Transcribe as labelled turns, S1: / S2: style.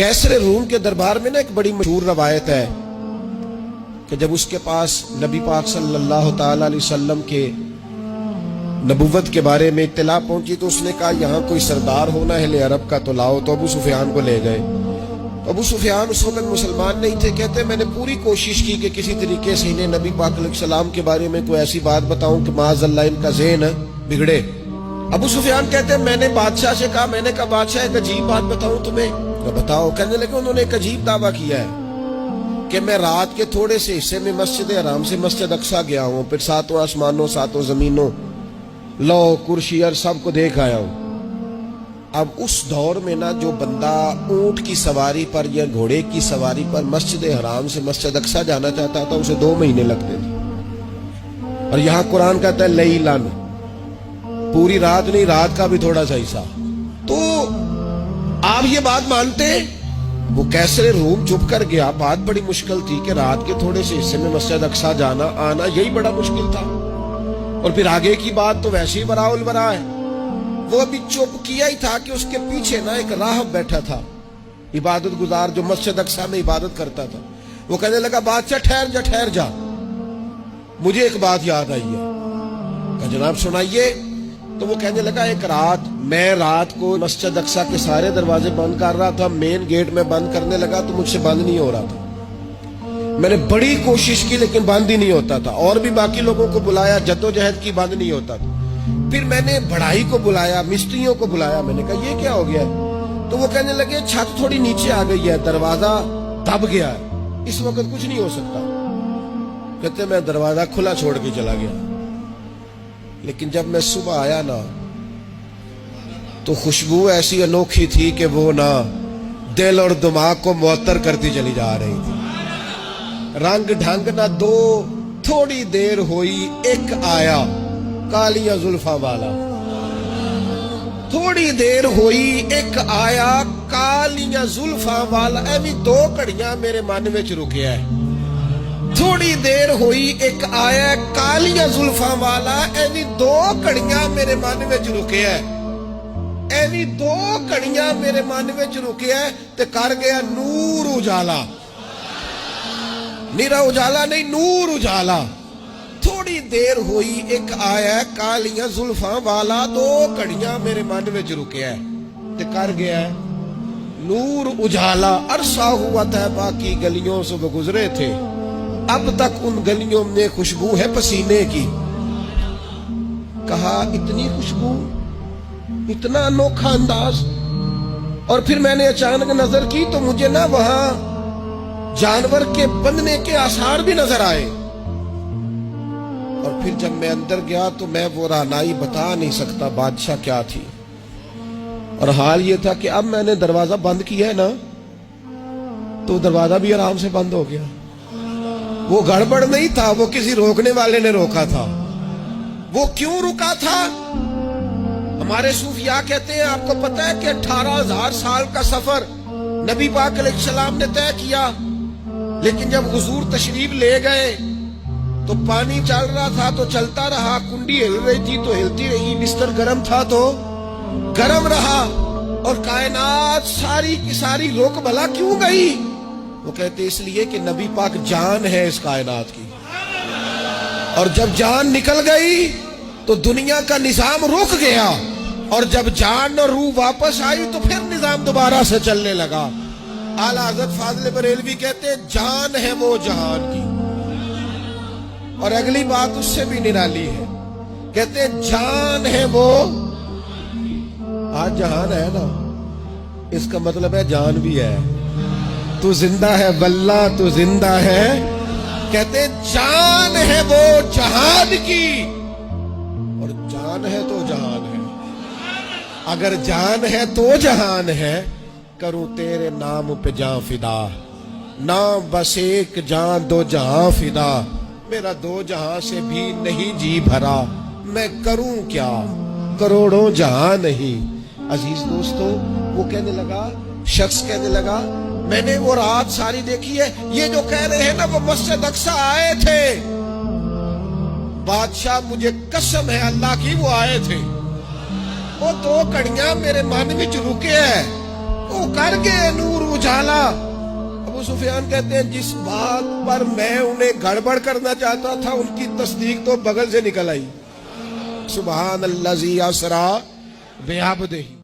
S1: कैसर room के दरबार में ना एक बड़ी मशहूर रवायत है कि जब उसके पास नबी पाक सल्लल्लाहु ताला अलैहि वसल्लम के नबुव्वत के बारे में इत्तला पहुंची तो उसने कहा यहाँ कोई सरदार होना है ले अरब का तो लाओ। तो अबू सुफियान को ले गए। तो अबू सुफियान उस वक्त मुसलमान नहीं थे। कहते मैंने पूरी कोशिश की कि किसी तरीके से इन्हें नबी पाक अलैहिस्सलाम के बारे में कोई ऐसी बात बताऊं कि माज़अल्लाह इनका ज़हन बिगड़े। अबू सुफियान कहते हैं मैंने बादशाह से कहा, मैंने कहा बादशाह एक अजीब बात बताऊं तुम्हें। तो बताओ। कहने लगे उन्होंने एक अजीब दावा किया है कि मैं रात के थोड़े से हिस्से में मस्जिद हराम से मस्जिद अक्सा गया हूँ, फिर सातों आसमानों सातों जमीनों लौ कुर्सी और सबको देख आया हूँ। अब उस दौर में ना जो बंदा ऊंट की सवारी पर या घोड़े की सवारी पर मस्जिद हराम से मस्जिद अक्सा जाना चाहता था उसे 2 महीने लगते थे। और यहाँ कुरान कहता है लैलन, पूरी रात नहीं, रात का भी थोड़ा सा हिस्सा। तो आप ये बात मानते? वो कैसर रूम चुप कर गया। बात बड़ी मुश्किल थी कि रात के थोड़े से हिस्से में मस्जिद अक्सा जाना आना यही बड़ा मुश्किल था। और फिर आगे की बात तो वैसे ही बराउल बरा है। वो अभी चुप किया ही था कि उसके पीछे ना एक राहब बैठा था, इबादत गुजार, जो मस्जिद अक्सा में इबादत करता था। वो कहने लगा बादशाह ठहर जा, मुझे एक बात याद आई है। कहा जनाब सुनाइए। तो वो कहने लगा एक रात मैं रात को मस्जिद अक्सा के सारे दरवाजे बंद कर रहा था, मेन गेट में बंद करने लगा तो मुझसे बंद नहीं हो रहा था। मैंने बड़ी कोशिश की लेकिन बंद ही नहीं होता था। और भी बाकी लोगों को बुलाया, जद्दोजहद की, बंद नहीं होता था। फिर मैंने बढ़ाई को बुलाया, मिस्त्रियों को बुलाया। मैंने कहा ये क्या हो गया है? तो वो कहने लगे छत थोड़ी नीचे आ गई है, दरवाजा दब गया है, इस वक्त कुछ नहीं हो सकता। कहते मैं दरवाजा खुला छोड़ के चला गया। लेकिन जब मैं सुबह आया ना तो खुशबू ऐसी अनोखी थी कि वो ना दिल और दिमाग को मुअत्तर करती चली जा रही थी। रंग ढंग ना दो, थोड़ी देर हुई एक आया कालिया जुल्फा वाला। थोड़ी देर हुई एक आया कालिया जुल्फा वाला। एवी 2 घड़ियां मेरे मन विच रुकिया है। थोड़ी देर हुई एक आया कालिया जुल्फा वाला। एवी 2 घड़ियां मेरे मन विच रुकिया है। एवी 2 घड़ियां मेरे मन विच रुकिया है ते कर गया नूर उजाला। निरा उजाला नहीं, नूर उजाला। थोड़ी देर हुई एक आया कालिया जुल्फा वाला। 2 घड़ियां मेरे मन विच रुकिया है ते कर गया नूर उजाला। अरसा हुआ था बाकी गलियों से वो गुजरे थे, अब तक उन गलियों में खुशबू है पसीने की। कहा इतनी खुशबू, इतना अनोखा अंदाज। और फिर मैंने अचानक नजर की तो मुझे ना वहां जानवर के बंधने के आसार भी नजर आए। और फिर जब मैं अंदर गया तो मैं वो रानाई बता नहीं सकता बादशाह क्या थी। और हाल ये था कि अब मैंने दरवाजा बंद किया है ना तो दरवाजा भी आराम से बंद हो गया। वो गड़बड़ नहीं था, वो किसी रोकने वाले ने रोका था। वो क्यों रुका था? हमारे सूफिया कहते हैं, आपको पता है कि 18,000 साल का सफर नबी पाक अलैहिस्सलाम ने तय किया। लेकिन जब हुजूर तशरीफ ले गए तो पानी चल रहा था तो चलता रहा, कुंडी हिल रही थी तो हिलती रही, बिस्तर गर्म था तो गर्म रहा। और कायनात सारी की सारी रोक भला क्यों गई? वो कहते इसलिए कि नबी पाक जान है इस कायनात की। और जब जान निकल गई तो दुनिया का निजाम रुक गया। और जब जान और रूह वापस आई तो फिर निजाम दोबारा से चलने लगा। आला हज़रत फाज़िल बरेलवी कहते हैं जान है वो जहान की। और अगली बात उससे भी निराली है, कहते हैं जान है वो। आज जहान है ना, इसका मतलब है जान भी है। तू जिंदा है वल्ला, तू जिंदा है। कहते जान है वो जहान की। और जान है तो जहान है। अगर जान है तो जहान है। करूं तेरे नाम पे जान फिदा, नाम बस एक जान 2 जहां फिदा। मेरा 2 जहां से भी नहीं जी भरा, मैं करूं क्या करोड़ों जहां नहीं। अजीज दोस्तों, वो कहने लगा, शख्स कहने लगा मैंने वो रात सारी देखी है। ये जो कह रहे हैं ना वो मस्जिद अक्सा आए थे। बादशाह मुझे कसम है अल्लाह की वो आए थे। वो 2 घड़ियां मेरे मन विच रुके है। وہ کر گئے نور اجالا. ابو سفیان کہتے ہیں جس بات پر میں انہیں گڑبڑ کرنا چاہتا تھا ان کی تصدیق تو بغل سے نکل آئی. سبحان الذی اسریٰ بعبدہ.